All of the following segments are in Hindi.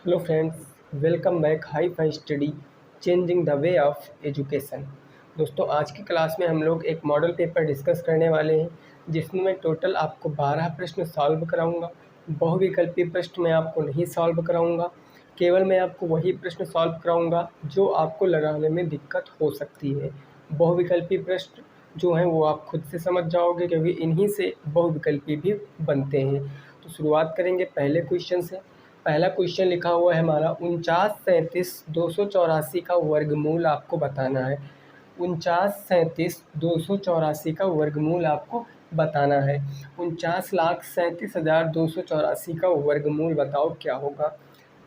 Hello friends, welcome back hi fi study changing the way of education. दोस्तों, आज की क्लास में हम लोग एक मॉडल पेपर डिस्कस करने वाले हैं जिसमें मैं टोटल आपको 12 प्रश्न सॉल्व कराऊंगा। बहुविकल्पी प्रश्न मैं आपको नहीं सॉल्व कराऊंगा, केवल मैं आपको वही प्रश्न सॉल्व कराऊंगा जो आपको लगाने में दिक्कत हो सकती है। बहुविकल्पी प्रश्न जो हैं वो आप खुद से समझ जाओगे, क्योंकि इन्हीं से बहुविकल्पी भी बनते हैं। तो शुरुआत करेंगे पहले क्वेश्चन से। पहला क्वेश्चन लिखा हुआ है हमारा 49 37 284 का वर्गमूल आपको बताना है। 49 37 284 का वर्गमूल आपको बताना है। 49,37,284 का वर्गमूल बताओ क्या होगा।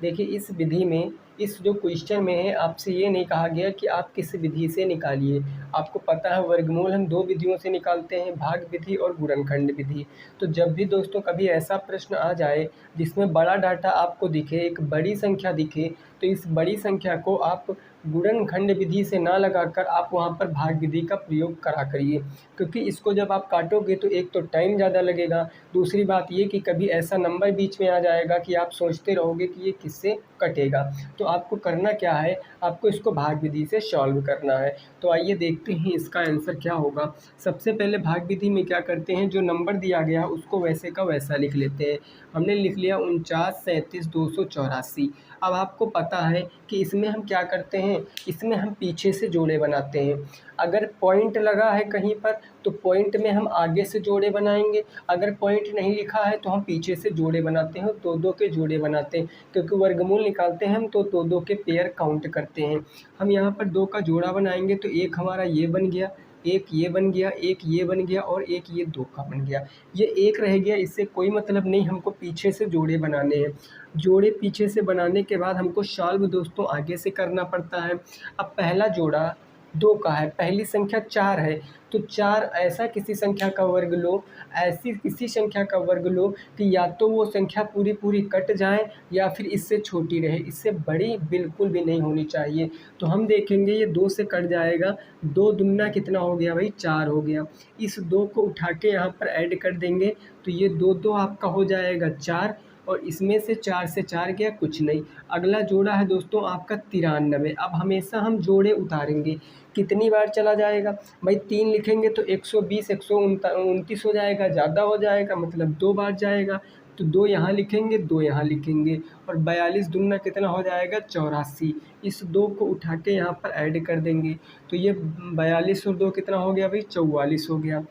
देखिए, इस विधि में, इस जो क्वेश्चन में है, आपसे ये नहीं कहा गया कि आप किस विधि से निकालिए। आपको पता है वर्गमूल हम दो विधियों से निकालते हैं, भाग विधि और गुणनखंड विधि। तो जब भी दोस्तों कभी ऐसा प्रश्न आ जाए जिसमें बड़ा डाटा आपको दिखे, एक बड़ी संख्या दिखे, तो इस बड़ी संख्या को आप गुणनखंड विधि से ना लगाकर आप वहाँ पर भाग विधि का प्रयोग करा करिए, क्योंकि इसको जब आप काटोगे तो एक तो टाइम ज़्यादा लगेगा, दूसरी बात ये कि कभी ऐसा नंबर बीच में आ जाएगा कि आप सोचते रहोगे कि ये किससे कटेगा। तो आपको करना क्या है, आपको इसको भाग विधि से सॉल्व करना है। तो आइए देखते हैं इसका आंसर क्या होगा। सबसे पहले भाग विधि में क्या करते हैं, जो नंबर दिया गया उसको वैसे का वैसा लिख लेते हैं। हमने लिख लिया 49 37 284। अब आपको पता है कि इसमें हम क्या करते हैं, इसमें हम पीछे से जोड़े बनाते हैं। अगर पॉइंट लगा है कहीं पर तो पॉइंट में हम आगे से जोड़े बनाएंगे, अगर पॉइंट नहीं लिखा है तो हम पीछे से जोड़े बनाते हैं, दो दो के जोड़े बनाते हैं, क्योंकि वर्गमूल निकालते हैं हम तो दो दो के पेयर काउंट करते हैं। हम यहाँ पर दो का जोड़ा बनाएंगे तो एक हमारा ये बन गया, एक ये बन गया, एक ये बन गया और एक ये दो का बन गया। ये एक रह गया, इससे कोई मतलब नहीं, हमको पीछे से जोड़े बनाने हैं। जोड़े पीछे से बनाने के बाद हमको सॉल्व दोस्तों आगे से करना पड़ता है। अब पहला जोड़ा दो का है, पहली संख्या चार है, तो चार ऐसा किसी संख्या का वर्ग लो, ऐसी किसी संख्या का वर्ग लो कि या तो वो संख्या पूरी पूरी कट जाए या फिर इससे छोटी रहे, इससे बड़ी बिल्कुल भी नहीं होनी चाहिए। तो हम देखेंगे ये दो से कट जाएगा, दो दुगना कितना हो गया भाई, चार हो गया। इस दो को उठा के यहाँ पर ऐड कर देंगे तो ये दो दो आपका हो जाएगा चार, और इसमें से चार से चार गया, कुछ नहीं। अगला जोड़ा है दोस्तों आपका 93। अब हमेशा हम जोड़े उतारेंगे, कितनी बार चला जाएगा भाई, तीन लिखेंगे तो 120 129 हो जाएगा, ज़्यादा हो जाएगा मतलब दो बार जाएगा, तो दो यहाँ लिखेंगे, दो यहाँ लिखेंगे, और 42 दुगना कितना हो जाएगा, 84। इस दो को उठा के यहाँ पर ऐड कर देंगे तो ये 42 और दो कितना हो गया भाई, 44 हो गया।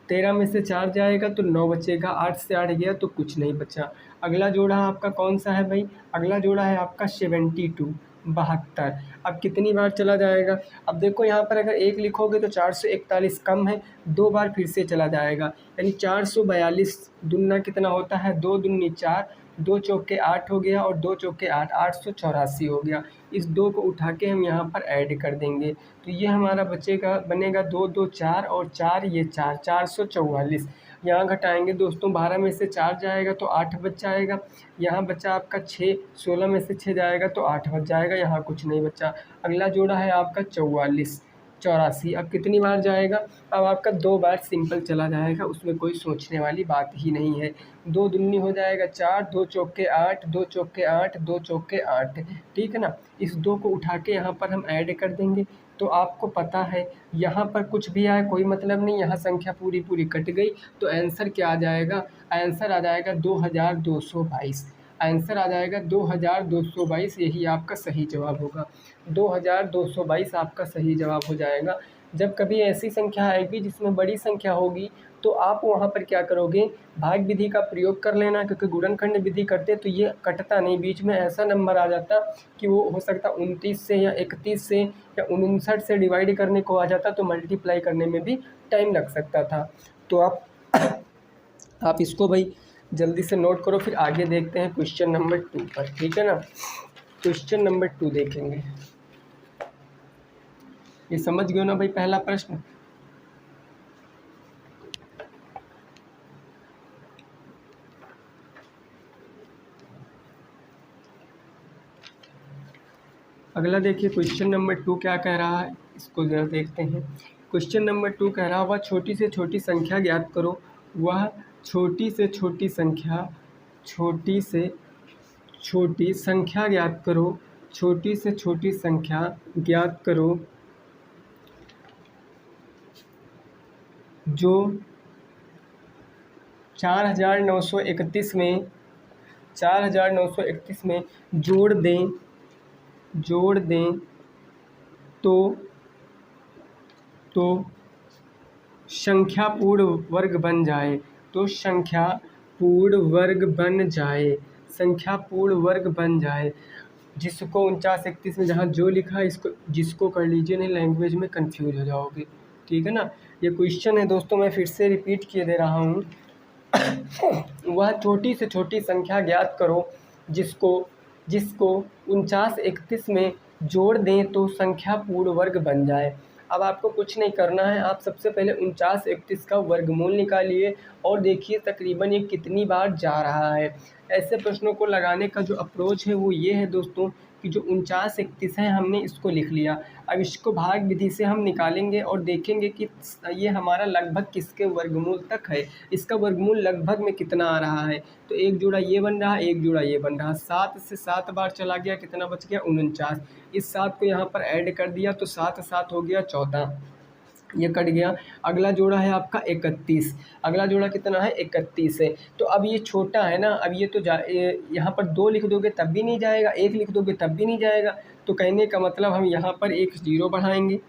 13 में से चार जाएगा तो 9 बचेगा, 8 से 8 गया तो कुछ नहीं बचा। अगला जोड़ा आपका कौन सा है भाई, अगला जोड़ा है आपका 72, 72। अब कितनी बार चला जाएगा, अब देखो यहाँ पर अगर एक लिखोगे तो 441 कम है, दो बार फिर से चला जाएगा, यानी 442 दुगना कितना होता है, दो दूनी चार, दो चौके आठ हो गया, और दो चौके आठ, 884 हो गया। इस दो को उठा के हम यहाँ पर ऐड कर देंगे तो ये हमारा बचेगा, बनेगा दो दो चार, और चार ये चार, 444। यहाँ घटाएंगे दोस्तों, 12 में से चार जाएगा तो 8 बच जाएगा, यहाँ बचा आपका 6, 16 में से 6 जाएगा तो 8 बच जाएगा, यहाँ कुछ नहीं बचा। अगला जोड़ा है आपका 44 84। अब कितनी बार जाएगा, अब आपका दो बार सिंपल चला जाएगा, उसमें कोई सोचने वाली बात ही नहीं है। दो दूनी हो जाएगा चार, दो चौके आठ, दो चौके आठ, दो चौके आठ, ठीक है ना। इस दो को उठा के यहाँ पर हम ऐड कर देंगे तो आपको पता है यहाँ पर कुछ भी आए कोई मतलब नहीं, यहाँ संख्या पूरी पूरी कट गई, तो आंसर क्या आ जाएगा, आंसर आ जाएगा 2222। आंसर आ जाएगा 2222, यही आपका सही जवाब होगा। 2222 आपका सही जवाब हो जाएगा। जब कभी ऐसी संख्या आएगी जिसमें बड़ी संख्या होगी तो आप वहाँ पर क्या करोगे, भाग विधि का प्रयोग कर लेना, क्योंकि गुणनखंड विधि करते तो ये कटता नहीं, बीच में ऐसा नंबर आ जाता कि वो हो सकता 29 से या 31 से या 59 से डिवाइड करने को आ जाता, तो मल्टीप्लाई करने में भी टाइम लग सकता था। तो आप इसको भाई जल्दी से नोट करो, फिर आगे देखते हैं क्वेश्चन नंबर 2 पर, ठीक है ना। क्वेश्चन नंबर 2 देखेंगे। ये समझ गए ना भाई पहला प्रश्न। अगला देखिए क्वेश्चन नंबर 2 क्या कह रहा है, इसको जरा देखते हैं। क्वेश्चन नंबर 2 कह रहा है वह छोटी से छोटी संख्या ज्ञात करो, वह छोटी से छोटी संख्या, छोटी से छोटी संख्या ज्ञात करो, छोटी से छोटी संख्या ज्ञात करो जो 4931 में 4931 में जोड़ दें तो संख्या पूर्ण वर्ग बन जाए, तो संख्या पूर्ण वर्ग बन जाए, संख्या पूर्ण वर्ग बन जाए। जिसको 4931 में जहाँ जो लिखा है इसको जिसको कर लीजिए, नहीं लैंग्वेज में कंफ्यूज हो जाओगे, ठीक है ना। ये क्वेश्चन है दोस्तों, मैं फिर से रिपीट किए दे रहा हूँ। वह छोटी से छोटी संख्या ज्ञात करो जिसको 4931 में जोड़ दें तो संख्या पूर्ण वर्ग बन जाए। अब आपको कुछ नहीं करना है, आप सबसे पहले 4931 का वर्गमूल निकालिए और देखिए तकरीबन ये कितनी बार जा रहा है। ऐसे प्रश्नों को लगाने का जो अप्रोच है वो ये है दोस्तों कि जो 4931 है हमने इसको लिख लिया, अब इसको भाग विधि से हम निकालेंगे और देखेंगे कि ये हमारा लगभग किसके वर्गमूल तक है, इसका वर्गमूल लगभग में कितना आ रहा है। तो एक जोड़ा ये बन रहा है, एक जोड़ा ये बन रहा है, 7 से 7 बार चला गया, कितना बच गया 49। इस 7 को यहाँ पर ऐड कर दिया तो 7 7 हो गया 14, ये कट गया। अगला जोड़ा है आपका 31, अगला जोड़ा कितना है 31 है। तो अब ये छोटा है ना, अब ये तो यहाँ पर 2 लिख दोगे तब भी नहीं जाएगा, 1 लिख दोगे तब भी नहीं जाएगा। तो कहने का मतलब हम यहाँ पर एक 0 बढ़ाएंगे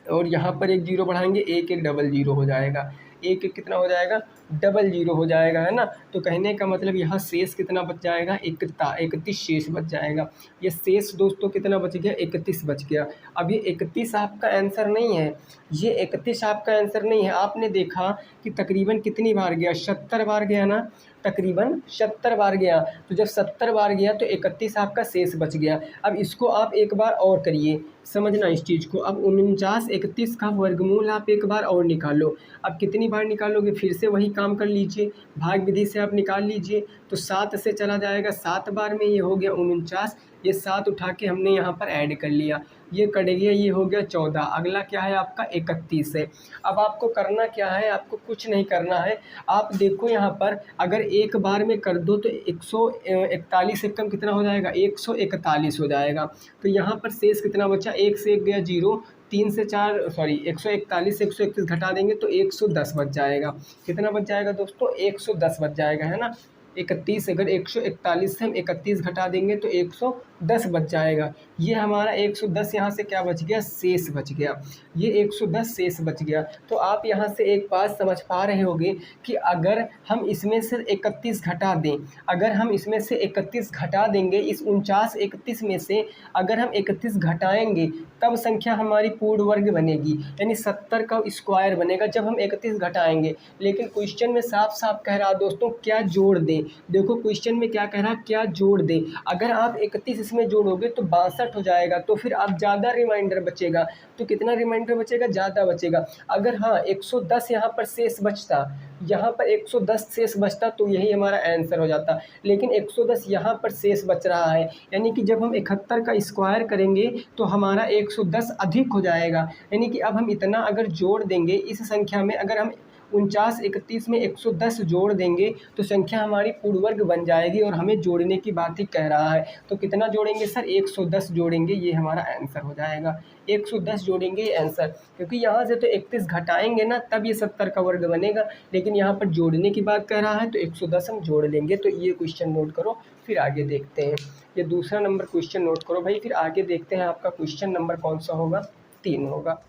और यहाँ पर एक 0 बढ़ाएंगे, एक एक डबल 0 हो जाएगा, एक एक कितना हो जाएगा डबल 0 हो जाएगा, है ना। तो कहने का मतलब यहाँ शेष कितना बच जाएगा 31 शेष बच जाएगा। ये शेष दोस्तों कितना बच गया 31 बच गया। अब ये 31 आपका आंसर नहीं है, ये 31 आपका आंसर नहीं है। आपने देखा कि तकरीबन कितनी बार गया 70 बार गया ना, तकरीबन 70 बार गया। तो जब 70 बार गया तो 31 आपका शेष बच गया। अब इसको आप एक बार और करिए, समझना इस चीज़ को। अब 4931 का वर्गमूल आप एक बार और निकालो। अब कितनी बार निकालोगे, फिर से वही काम कर लीजिए, भाग विधि से आप निकाल लीजिए। तो 7 से चला जाएगा, 7 बार में ये हो गया 49, ये 7 उठा के हमने यहाँ पर ऐड कर लिया, ये कट गया, ये हो गया 14। अगला क्या है आपका 31 है। अब आपको करना क्या है, आपको कुछ नहीं करना है। आप देखो यहाँ पर अगर एक बार में कर दो तो 141 एकम कितना हो जाएगा 141 हो जाएगा। तो यहाँ पर शेष कितना बचा, 1 से 1 गया 0, 3 से 4 सॉरी 141 से 131 घटा देंगे तो 110 बच जाएगा। कितना बच जाएगा दोस्तों 110 बच जाएगा, है ना। 31 अगर 141 से हम 31 घटा देंगे तो 110 बच जाएगा। ये हमारा 110 यहाँ से क्या बच गया, शेष बच गया, ये 110 शेष बच गया। तो आप यहाँ से एक बात समझ पा रहे होंगे कि अगर हम इसमें से 31 घटा दें, अगर हम इसमें से 31 घटा देंगे, इस 4931 में से अगर हम 31 घटाएंगे तब संख्या हमारी पूर्ण वर्ग बनेगी, यानी 70 का स्क्वायर बनेगा जब हम 31 घटाएंगे। लेकिन क्वेश्चन में साफ साफ कह रहा दोस्तों क्या जोड़ दें। देखो क्वेश्चन में क्या कह रहा, क्या जोड़ दें। अगर आप 31 इसमें जोड़ोगे तो 62 हो जाएगा, तो फिर आप ज़्यादा रिमाइंडर बचेगा। तो कितना रिमाइंडर बचेगा, ज़्यादा बचेगा। अगर हाँ 110 यहाँ पर शेष बचता, यहाँ पर 110 शेष बचता तो यही हमारा आंसर हो जाता। लेकिन 110 यहाँ पर शेष बच रहा है, यानी कि जब हम 71 का स्क्वायर करेंगे तो हमारा 110 अधिक हो जाएगा। यानी कि अब हम इतना अगर जोड़ देंगे इस संख्या में, अगर हम 4931 में 110 जोड़ देंगे तो संख्या हमारी पूर्ण वर्ग बन जाएगी और हमें जोड़ने की बात ही कह रहा है। तो कितना जोड़ेंगे सर, 110 जोड़ेंगे, ये हमारा आंसर हो जाएगा। 110 जोड़ेंगे ये आंसर, क्योंकि यहाँ से तो 31 घटाएंगे ना तब ये 70 का वर्ग बनेगा, लेकिन यहाँ पर जोड़ने की बात कह रहा है तो 110 हम जोड़ लेंगे। तो ये क्वेश्चन नोट करो, फिर आगे देखते हैं। ये दूसरा नंबर क्वेश्चन नोट करो भाई, फिर आगे देखते हैं आपका क्वेश्चन नंबर कौन सा होगा, 3 होगा।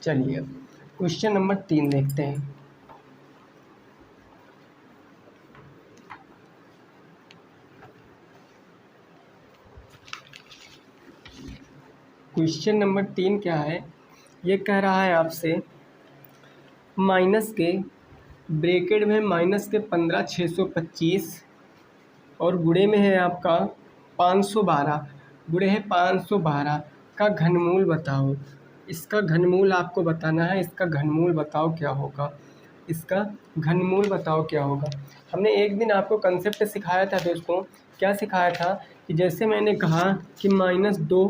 चलिए क्वेश्चन नंबर 3 देखते हैं। क्वेश्चन नंबर 3 क्या है, ये कह रहा है आपसे माइनस के ब्रैकेट में माइनस के 15,625 और गुणे में है आपका 512, गुणे है 512 का घनमूल बताओ। इसका घनमूल आपको बताना है, इसका घनमूल बताओ क्या होगा, इसका घनमूल बताओ क्या होगा। हमने एक दिन आपको कंसेप्ट सिखाया था दोस्तों, क्या सिखाया था कि जैसे मैंने कहा कि -2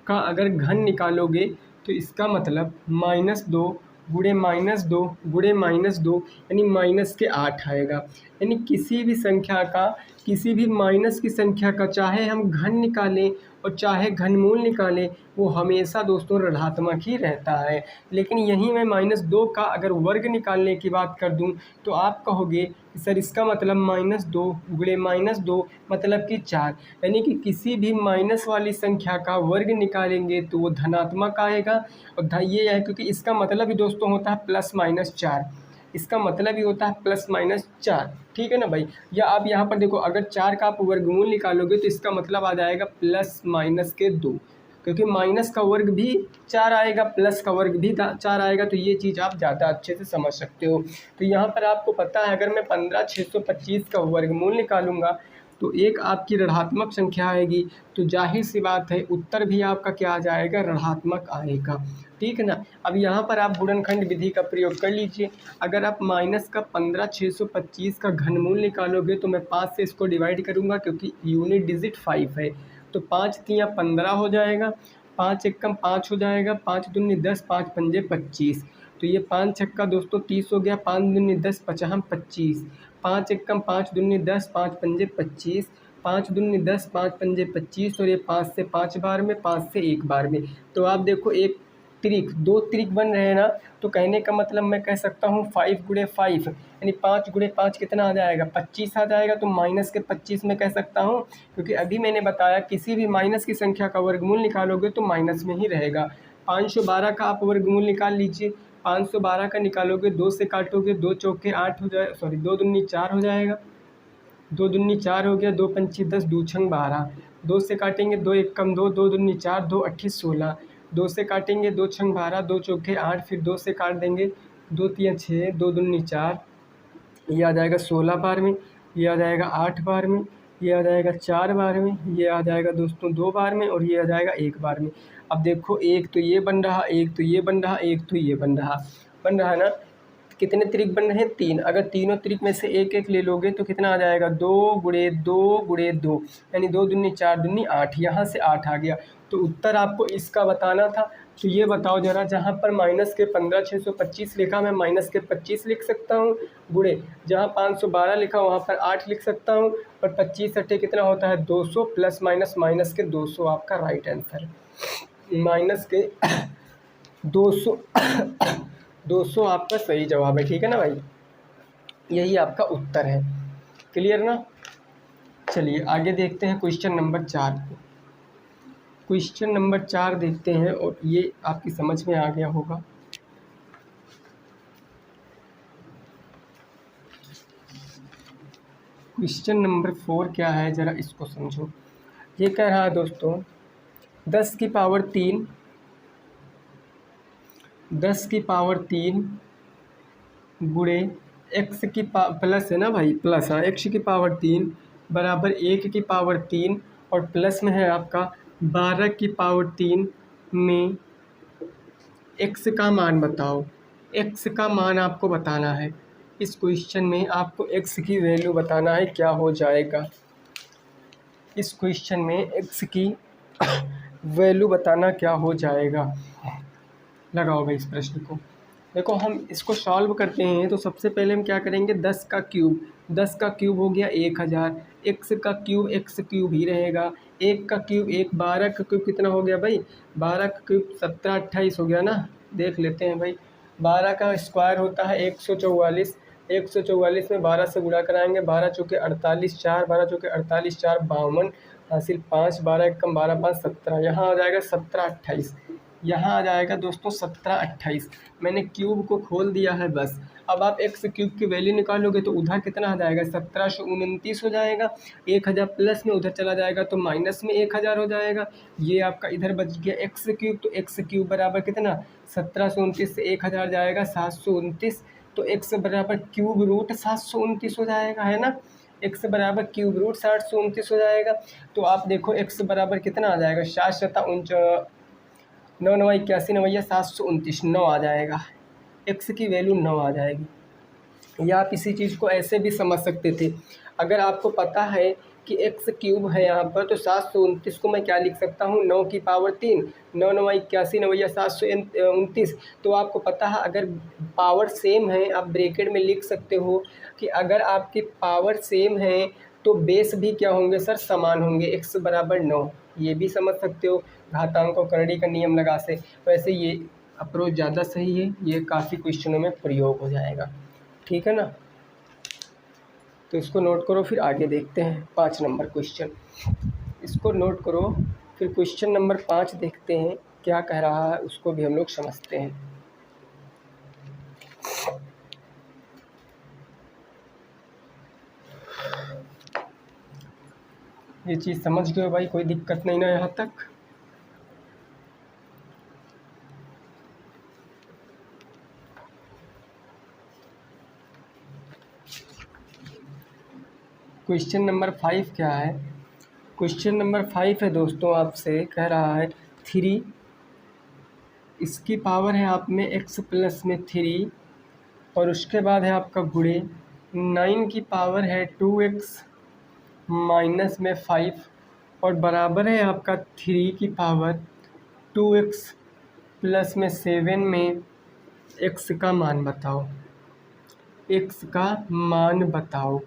का अगर घन निकालोगे तो इसका मतलब -2 गुणे -2 गुणे -2 यानी माइनस के 8 आएगा। यानी किसी भी संख्या का, किसी भी माइनस की संख्या का चाहे हम घन निकालें और चाहे घनमूल निकालें, वो हमेशा दोस्तों ऋणात्मक ही रहता है। लेकिन यहीं मैं -2 का अगर वर्ग निकालने की बात कर दूं तो आप कहोगे कि सर इसका मतलब -2 गुणे -2 मतलब कि 4, यानी कि किसी भी माइनस वाली संख्या का वर्ग निकालेंगे तो वो धनात्मक आएगा। और ये है क्योंकि इसका मतलब ही दोस्तों होता है +-4, इसका मतलब ही होता है +-4, ठीक है ना भाई। या आप यहाँ पर देखो, अगर 4 का आप वर्गमूल निकालोगे तो इसका मतलब आ जाएगा +-2, क्योंकि माइनस का वर्ग भी 4 आएगा, प्लस का वर्ग भी 4 आएगा। तो ये चीज़ आप ज़्यादा अच्छे से समझ सकते हो। तो यहाँ पर आपको पता है, अगर मैं 15,625 का वर्गमूल निकालूंगा तो एक आपकी ऋणात्मक संख्या आएगी, तो जाहिर सी बात है उत्तर भी आपका क्या आ जाएगा, ऋणात्मक आएगा, ठीक है ना। अब यहाँ पर आप गुणनखंड विधि का प्रयोग कर लीजिए। अगर आप माइनस का 15,625 का घनमूल निकालोगे तो मैं 5 से इसको डिवाइड करूँगा, क्योंकि यूनिट डिजिट 5 है। तो 5 तियाँ 15 हो जाएगा, 5 एकम 5 हो जाएगा, 5 दूनी 10, 5 पंजे 25। तो ये 5 छक्का दोस्तों 30 हो गया, 5 दूनी 10, 55 25, 5 एकम 5 दूनी 10, 5 पंजे 25, 5 दूनी 10, 5 पंजे 25, और ये 5 से 5 बार में, 5 से 1 बार में। तो आप देखो एक त्रिक, 2 त्रिक बन रहे हैं ना, तो कहने का मतलब मैं कह सकता हूँ 5 गुणे 5 यानी 5 गुणे 5 कितना आ जाएगा, 25 आ जाएगा। तो माइनस के 25 में कह सकता हूँ, क्योंकि अभी मैंने बताया किसी भी माइनस की संख्या का वर्गमूल निकालोगे तो माइनस में ही रहेगा। 512 का आप वर्गमूल निकाल लीजिए। 512 का निकालोगे, 2 से काटोगे, 2 चौके 8 हो जाए, सॉरी 2 दूनी 4 हो जाएगा, 2 दूनी 4 हो गया, 2 पंची 10, 2 छंग 12, 2 से काटेंगे, 2 एकम 2, 2 दूनी 4, 2 अट्ठी 16, 2 से काटेंगे, 2 छंग 12, 2 चौके 8, फिर 2 से काट देंगे, 2 तियाँ 6, 2 दूनी 4, ये आ जाएगा 16 बार में, ये आ जाएगा 8 बार में, ये आ जाएगा 4 बार में, ये आ जाएगा दोस्तों 2 बार में, और ये आ जाएगा 1 बार में। अब देखो, एक तो ये बन रहा, एक तो ये बन रहा, एक तो ये बन रहा ना। कितने त्रिक बन रहे हैं, 3। अगर तीनों त्रिक में से एक एक ले लोगे तो कितना आ जाएगा, 2 गुणे 2 गुणे 2, यानी 2 दूनी 4 दूनी 8, यहाँ से 8 आ गया। तो उत्तर आपको इसका बताना था। तो ये बताओ जरा, जहाँ पर माइनस के 15,625 लिखा मैं माइनस के 25 लिख सकता हूँ, गुणे जहाँ 512 लिखा वहाँ पर 8 लिख सकता हूँ, और 25 अट्ठे कितना होता है 200, प्लस माइनस माइनस के 200 आपका राइट आंसर। माइनस के 200 200 आपका सही जवाब है, ठीक है ना भाई, यही आपका उत्तर है। क्लियर ना। चलिए आगे देखते हैं क्वेश्चन नंबर 4 को। क्वेश्चन नंबर 4 देखते हैं, और ये आपकी समझ में आ गया होगा। क्वेश्चन नंबर 4 क्या है, ज़रा इसको समझो। ये कह रहा है दोस्तों, 10 की पावर 3 गुणे एक्स की प्लस है ना भाई, प्लस, हाँ, एक्स की पावर 3 बराबर 1 की पावर 3, और प्लस में है आपका 12 की पावर 3 में एक्स का मान बताओ। एक्स का मान आपको बताना है। इस क्वेश्चन में आपको एक्स की वैल्यू बताना है, क्या हो जाएगा। इस क्वेश्चन में एक्स की वैल्यू बताना क्या हो जाएगा। लगाओ भाई इस प्रश्न को। देखो, हम इसको सॉल्व करते हैं तो सबसे पहले हम क्या करेंगे, 10 का क्यूब, 10 का क्यूब हो गया 1000, एक्स का क्यूब एक्स क्यूब ही रहेगा, 1 का क्यूब 1, 12 का क्यूब कितना हो गया भाई, 12 का क्यूब 17 28 हो गया ना। देख लेते हैं भाई, 12 का स्क्वायर होता है 144, 144 में 12 से गुणा कराएंगे, 12 चौके 48, 4 12 चौके 48, 4 52, हासिल 5, 12 एकम 12 5 17, यहाँ आ जाएगा 17 28, यहाँ आ जाएगा दोस्तों 17 28। मैंने क्यूब को खोल दिया है बस। अब आप एक्स क्यूब की वैल्यू निकालोगे तो उधर कितना आ जाएगा, 1729 हो जाएगा। 1000 प्लस में उधर चला जाएगा तो माइनस में 1000 हो जाएगा। ये आपका इधर बच गया एक्स क्यूब, तो एक्स क्यूब बराबर कितना, 1729 से 1000 जाएगा 729, तो एक्स बराबर क्यूब रूट 729 हो जाएगा, है ना। एक्स बराबर क्यूब रूट 729 हो जाएगा। तो आप देखो एक्स बराबर कितना आ जाएगा, 7 9 9 81 9 729, 9 आ जाएगा। एक्स की वैल्यू 9 आ जाएगी। या आप इसी चीज़ को ऐसे भी समझ सकते थे, अगर आपको पता है कि एक्स क्यूब है यहाँ पर, तो 729 को मैं क्या लिख सकता हूँ, 9 की पावर 3, 9 9 81, 9 729। तो आपको पता है अगर पावर सेम है आप ब्रैकेट में लिख सकते हो कि अगर आपकी पावर सेम है तो बेस भी क्या होंगे सर, समान होंगे, x बराबर 9। ये भी समझ सकते हो घातांक और करड़ी का नियम लगा से। वैसे ये अप्रोच ज़्यादा सही है, ये काफ़ी क्वेश्चनों में प्रयोग हो जाएगा, ठीक है ना। तो इसको नोट करो, फिर आगे देखते हैं 5 नंबर क्वेश्चन। इसको नोट करो, फिर क्वेश्चन नंबर 5 देखते हैं क्या कह रहा है, उसको भी हम लोग समझते हैं। ये चीज़ समझ गए हो भाई, कोई दिक्कत नहीं ना यहाँ तक। क्वेश्चन नंबर 5 क्या है, क्वेश्चन नंबर 5 है दोस्तों, आपसे कह रहा है 3, इसकी पावर है आप में x प्लस में 3, और उसके बाद है आपका गुणे 9 की पावर है 2x माइनस में 5, और बराबर है आपका 3 की पावर 2x प्लस में 7 में x का मान बताओ, x का मान बताओ,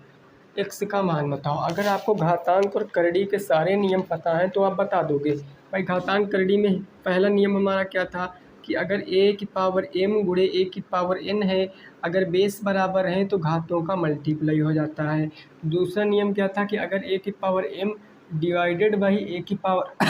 x का मान बताओ। अगर आपको घातांक और करड़ी के सारे नियम पता हैं तो आप बता दोगे भाई। घातांक करड़ी में पहला नियम हमारा क्या था कि अगर a की पावर m गुणे a की पावर n है, अगर बेस बराबर हैं तो घातों का मल्टीप्लाई हो जाता है। दूसरा नियम क्या था कि अगर a की power m divided by a की पावर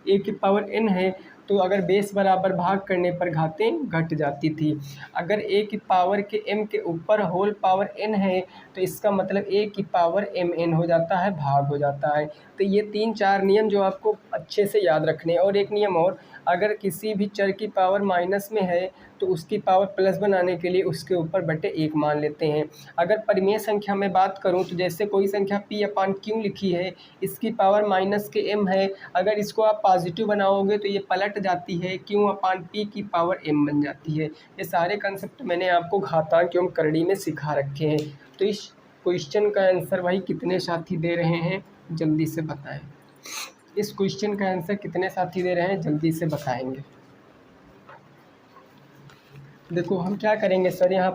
a की पावर n है तो अगर बेस बराबर भाग करने पर घातें घट जाती थी। अगर a की पावर के m के ऊपर होल पावर n है तो इसका मतलब a की पावर mn हो जाता है, भाग हो जाता है। तो ये 3-4 नियम जो आपको अच्छे से याद रखने हैं। और एक नियम और, अगर किसी भी चर की पावर माइनस में है तो उसकी पावर प्लस बनाने के लिए उसके ऊपर बटे 1 मान लेते हैं। अगर परिमेय संख्या में बात करूं तो जैसे कोई संख्या p/q लिखी है, इसकी पावर माइनस के m है, अगर इसको आप पॉजिटिव बनाओगे तो ये पलट जाती है, q/p की पावर m बन जाती है। ये सारे कंसेप्ट मैंने आपको घातांक एवं करड़ी में सिखा रखे हैं। तो इस क्वेश्चन का आंसर भाई कितने साथी दे रहे हैं, जल्दी से बताएं। इस क्वेश्चन का आंसर कितने साथी दे रहे हैं, जल्दी से बताएंगे। देखो हम क्या करेंगे सर, यहाँ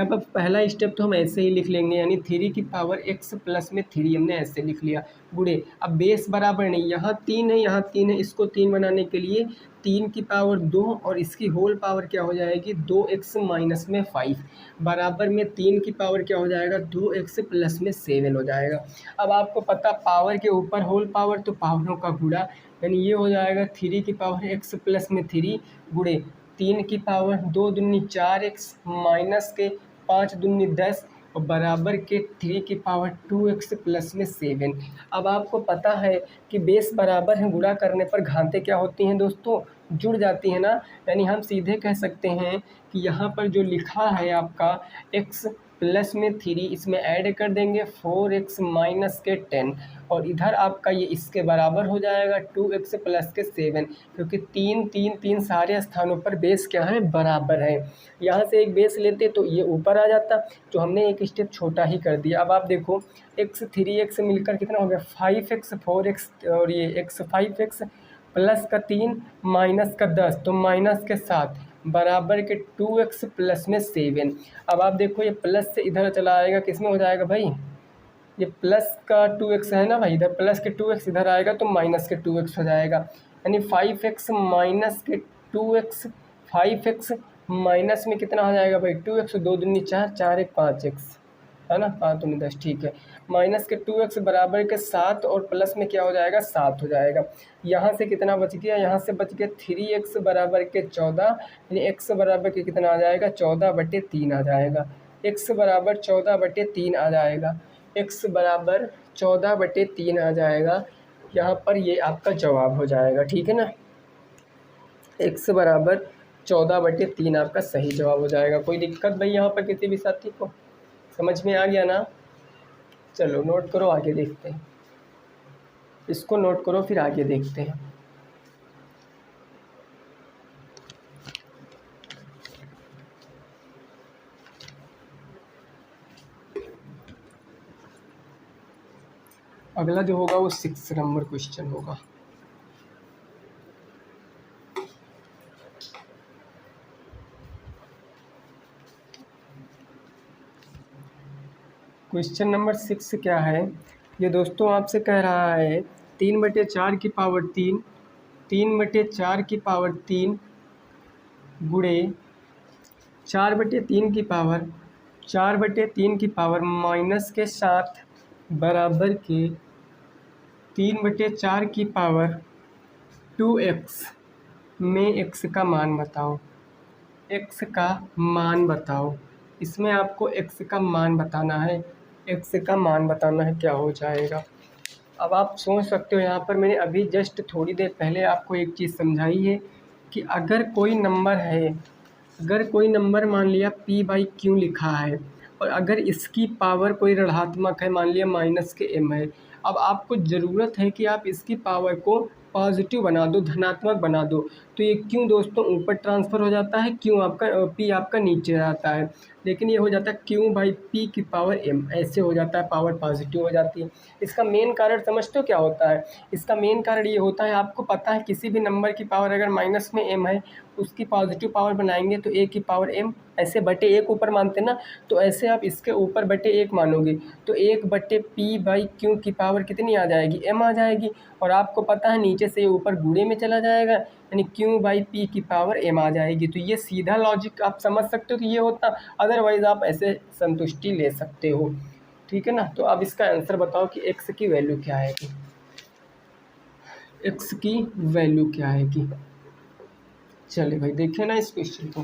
पर पहला स्टेप तो हम ऐसे ही लिख लेंगे, यानी 3 की पावर x प्लस में 3 हमने ऐसे लिख लिया गुणे। अब बेस बराबर नहीं, यहाँ 3 है यहाँ 3 है, इसको 3 बनाने के लिए 3 की पावर 2 और इसकी होल पावर क्या हो जाएगी 2x माइनस में 5, बराबर में 3 की पावर क्या हो जाएगा 2x प्लस में 7 हो जाएगा। अब आपको पता पावर के ऊपर होल पावर तो पावरों का गुणा, यानी ये हो जाएगा 3 की पावर x प्लस में 3 गुणे 3 की पावर 2 दूनी 4x माइनस के 5 दूनी 10 और बराबर के 3 की पावर 2x प्लस में 7। अब आपको पता है कि बेस बराबर है, गुणा करने पर घातें क्या होती हैं दोस्तों, जुड़ जाती हैं ना। यानी हम सीधे कह सकते हैं कि यहाँ पर जो लिखा है आपका x प्लस में 3, इसमें ऐड कर देंगे 4x माइनस के 10, और इधर आपका ये इसके बराबर हो जाएगा 2x प्लस के 7, क्योंकि 3 3 3 सारे स्थानों पर बेस क्या है, बराबर है। यहाँ से एक बेस लेते तो ये ऊपर आ जाता, तो हमने एक स्टेप छोटा ही कर दिया। अब आप देखो x 3x मिलकर कितना हो गया 5x 4x, और ये x 5x प्लस का 3 माइनस का 10 तो माइनस के 7 बराबर के 2x प्लस में 7। अब आप देखो ये प्लस से इधर चला आएगा, किस में हो जाएगा भाई, ये प्लस का 2x है ना भाई, इधर प्लस के 2x इधर आएगा तो माइनस के 2x हो जाएगा, यानी 5x माइनस के 2x, 5x माइनस में कितना हो जाएगा भाई 2x, 2 दूनी 4, 4 1 5x है ना, 5 दूनी 10, ठीक है। माइनस के 2x बराबर के 7 और प्लस में क्या हो जाएगा 7 हो जाएगा। यहाँ से कितना बच गया, यहाँ से बच गया 3x बराबर के 14, यानी x बराबर के कितना आ जाएगा 14/3 आ जाएगा, x बराबर 14/3 आ जाएगा, x बराबर 14/3 आ जाएगा। यहाँ पर ये आपका जवाब हो जाएगा, ठीक है ना, x बराबर 14/3 आपका सही जवाब हो जाएगा। कोई दिक्कत भाई यहाँ पर किसी भी साथी को, समझ में आ गया ना। चलो नोट करो, आगे देखते हैं। इसको नोट करो फिर आगे देखते हैं। अगला जो होगा वो 6 नंबर क्वेश्चन होगा। क्वेश्चन नंबर 6 क्या है, ये दोस्तों आपसे कह रहा है 3/4 की पावर 3, 3/4 की पावर 3 गुणे 4/3 की पावर 4/3 की पावर माइनस के साथ बराबर के 3/4 की पावर 2x में x का मान बताओ। x का मान बताओ, इसमें आपको x का मान बताना है। x का मान बताना है, क्या हो जाएगा। अब आप सोच सकते हो, यहाँ पर मैंने अभी जस्ट थोड़ी देर पहले आपको एक चीज़ समझाई है कि अगर कोई नंबर है, अगर कोई नंबर मान लिया p/q लिखा है और अगर इसकी पावर कोई ऋणात्मक है, मान लिया -m है, अब आपको ज़रूरत है कि आप इसकी पावर को पॉजिटिव बना दो, धनात्मक बना दो। तो ये क्यों दोस्तों ऊपर ट्रांसफ़र हो जाता है, क्यों आपका p आपका नीचे आता है, लेकिन ये हो जाता है q/p की पावर m, ऐसे हो जाता है, पावर पॉजिटिव हो जाती है। इसका मेन कारण समझते हो क्या होता है, इसका मेन कारण ये होता है, आपको पता है किसी भी नंबर की पावर अगर माइनस में m है, उसकी पॉजिटिव पावर बनाएंगे तो a की पावर m, ऐसे बटे 1 ऊपर मानते ना, तो ऐसे आप इसके ऊपर बटे 1 मानोगे तो 1/p/q की पावर कितनी आ जाएगी, m आ जाएगी। और आपको पता है नीचे से ये ऊपर गुणे में चला जाएगा, यानी q/p की पावर m आ जाएगी। तो ये सीधा लॉजिक आप समझ सकते हो कि ये होता, अदरवाइज़ आप ऐसे संतुष्टि ले सकते हो, ठीक है ना। तो अब इसका आंसर बताओ कि x की वैल्यू क्या आएगी, x की वैल्यू क्या आएगी। चले भाई देखिए ना इस क्वेश्चन को,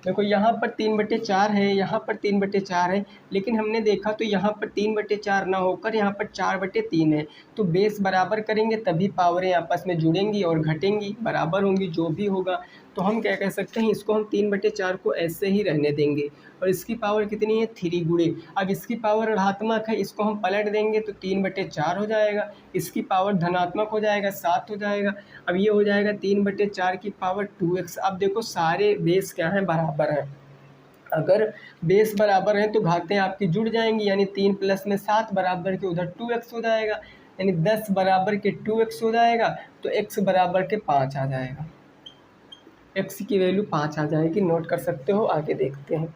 देखो यहाँ पर 3/4 है, यहाँ पर 3/4 है, लेकिन हमने देखा तो यहाँ पर 3/4 ना होकर यहाँ पर 4/3 है। तो बेस बराबर करेंगे तभी पावरें आपस में जुड़ेंगी और घटेंगी, बराबर होंगी, जो भी होगा। तो हम क्या कह सकते हैं, इसको हम 3/4 को ऐसे ही रहने देंगे और इसकी पावर कितनी है 3 गुणे। अब इसकी पावर ऋणात्मक है, इसको हम पलट देंगे तो 3/4 हो जाएगा, इसकी पावर धनात्मक हो जाएगा 7 हो जाएगा। अब ये हो जाएगा 3/4 की पावर 2x। अब देखो सारे बेस क्या हैं, बराबर हैं। अगर बेस बराबर हैं तो घातें आपकी जुड़ जाएंगी, यानी 3 प्लस में 7 बराबर के उधर 2x हो जाएगा, यानी 10 बराबर के 2x हो जाएगा, तो x बराबर के 5 आ जाएगा, x की वैल्यू 5 आ जाएगी, नोट कर सकते हो। आगे देखते हैं,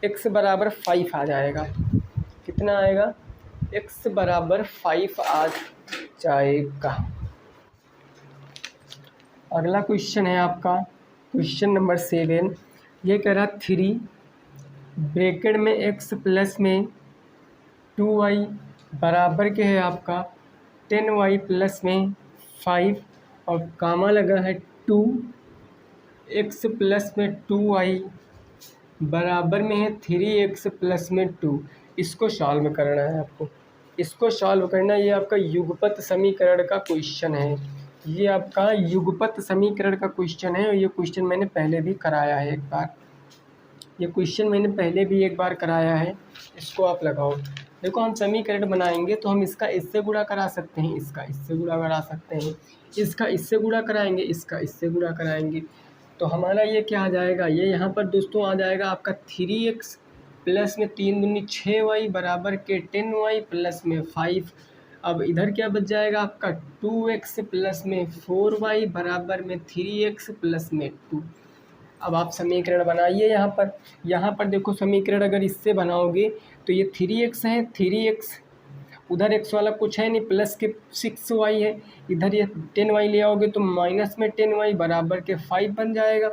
x बराबर 5 आ जाएगा, कितना आएगा, x बराबर 5 आ जाएगा। अगला क्वेश्चन है आपका क्वेश्चन नंबर 7, ये कह रहा 3 ब्रैकेट में x प्लस में 2y बराबर के है आपका 10y प्लस में 5 और कामा लगा है 2x प्लस में 2y बराबर में है 3x प्लस में 2। इसको सॉल्व करना है आपको, इसको सॉल्व करना है। ये आपका युगपत समीकरण का क्वेश्चन है, ये आपका युगपत समीकरण का क्वेश्चन है और ये क्वेश्चन मैंने पहले भी कराया है एक बार, ये क्वेश्चन मैंने पहले भी एक बार कराया है। इसको आप लगाओ, देखो हम समीकरण बनाएंगे तो हम इसका इससे गुणा करा सकते हैं, इसका इससे गुणा करा सकते हैं, इसका इससे गुणा कराएंगे, इसका इससे गुणा कराएंगे, तो हमारा ये क्या आ जाएगा, ये यहाँ पर दोस्तों आ जाएगा आपका 3x प्लस में 3 दूनी 6y बराबर के 10y प्लस में 5। अब इधर क्या बच जाएगा आपका 2x प्लस में 4y बराबर में 3x प्लस में 2। अब आप समीकरण बनाइए, यहाँ पर देखो समीकरण अगर इससे बनाओगे तो ये 3x है, 3x उधर x वाला कुछ है नहीं, प्लस के 6y है, इधर ये 10y ले आओगे तो माइनस में 10y बराबर के 5 बन जाएगा,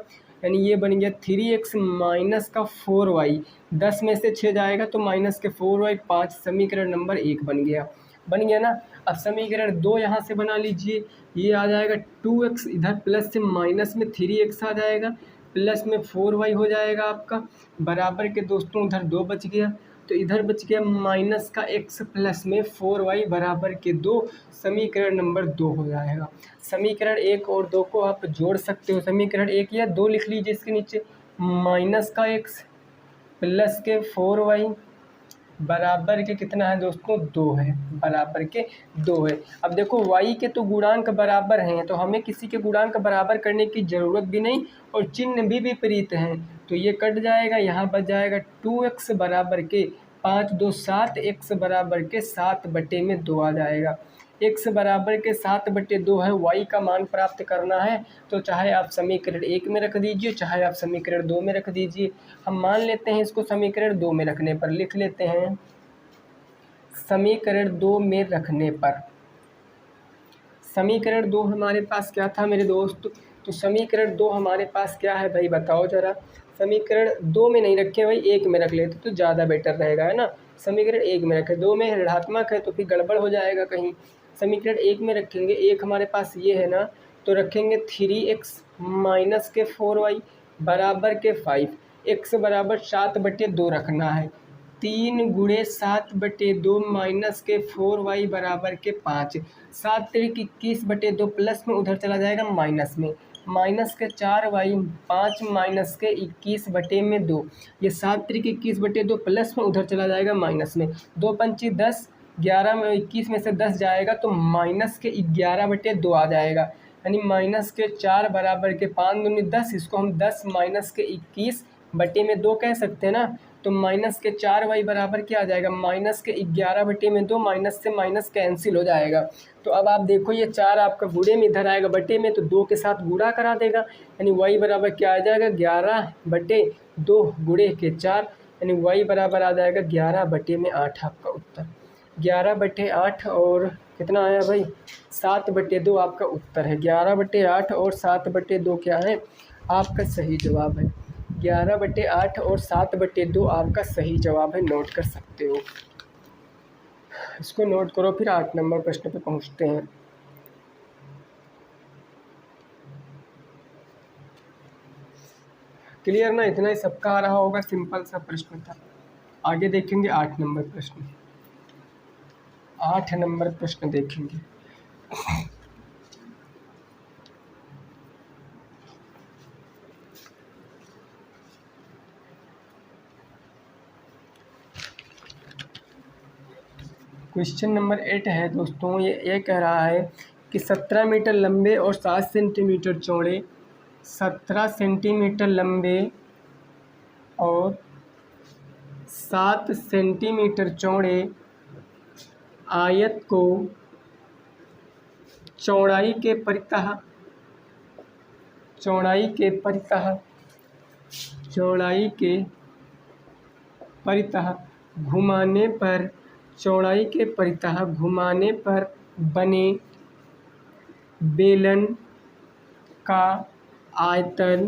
यानी ये बन गया 3x माइनस का 4y, 10 में से 6 जाएगा तो माइनस के 4y 5, समीकरण नंबर 1 बन गया ना। अब समीकरण 2 यहाँ से बना लीजिए, ये आ जाएगा 2x, इधर प्लस से माइनस में 3x आ जाएगा, प्लस में 4y हो जाएगा आपका, बराबर के दोस्तों उधर 2 बच गया, तो इधर बच गया माइनस का x प्लस में 4y बराबर के 2, समीकरण नंबर 2 हो जाएगा। समीकरण 1 और 2 को आप जोड़ सकते हो, समीकरण 1 या 2 लिख लीजिए इसके नीचे, माइनस का x प्लस के 4y बराबर के कितना है दोस्तों 2 है, बराबर के 2 है। अब देखो y के तो गुणांक बराबर हैं, तो हमें किसी के गुणांक बराबर करने की ज़रूरत भी नहीं और चिन्ह भी विपरीत हैं, तो ये कट जाएगा, यहाँ बच जाएगा 2x बराबर के 5 2 7, x बराबर के 7/2 आ जाएगा। x बराबर के 7/2 है, y का मान प्राप्त करना है। तो चाहे आप समीकरण 1 में रख दीजिए, चाहे आप समीकरण 2 में रख दीजिए। हम मान लेते हैं इसको समीकरण 2 में रखने पर, लिख लेते हैं समीकरण 2 में रखने पर। समीकरण 2 हमारे पास क्या था मेरे दोस्त? तो समीकरण 2 हमारे पास क्या है भाई, बताओ ज़रा। समीकरण 2 में नहीं रखे भाई, 1 में रख लेते तो ज़्यादा बेटर रहेगा, है ना। समीकरण 1 में रखे, 2 में ऋणात्मक है तो फिर गड़बड़ हो जाएगा कहीं। समीकरण 1 में रखेंगे, 1 हमारे पास ये है ना, तो रखेंगे 3x माइनस के 4y बराबर के 5। x बराबर 7/2 रखना है। 3 गुणे 7/2 माइनस के 4y बराबर के 5। 7 त्रिक 21/2 प्लस में उधर चला जाएगा माइनस में, माइनस के 4y 5 माइनस के 21/2। ये 7 त्रिक 21/2 प्लस में उधर चला जाएगा माइनस में। 2 पंची 10, 11 में 21 में से 10 जाएगा तो माइनस के 11/2 आ जाएगा, यानी माइनस के 4 बराबर के 5 दूनी 10, इसको हम 10 माइनस के 21/2 कह सकते हैं ना। तो माइनस के 4y बराबर क्या आ जाएगा, माइनस के 11/2, माइनस से माइनस कैंसिल हो जाएगा। तो अब आप देखो ये 4 आपका गुणे में इधर आएगा बटे में, तो 2 के साथ गुणा करा देगा, यानी y बराबर क्या आ जाएगा 11/2 गुणे के 4, यानी y बराबर आ जाएगा 11/8 आपका उत्तर। 11/8 और कितना आया भाई 7/2 आपका उत्तर है। 11/8 और 7/2 क्या है आपका सही जवाब है। 11/8 और 7/2 आपका सही जवाब है, नोट कर सकते हो। इसको नोट करो, फिर 8 नंबर प्रश्न पे पहुंचते हैं। क्लियर ना, इतना ही सबका आ रहा होगा, सिंपल सा प्रश्न था। आगे देखेंगे 8 नंबर प्रश्न। 8 नंबर प्रश्न देखेंगे। क्वेश्चन नंबर 8 है दोस्तों, ये कह रहा है कि 17 मीटर लंबे और 7 सेंटीमीटर चौड़े, 17 सेंटीमीटर लंबे और 7 सेंटीमीटर चौड़े आयत को चौड़ाई के परितः घुमाने पर बने बेलन का आयतन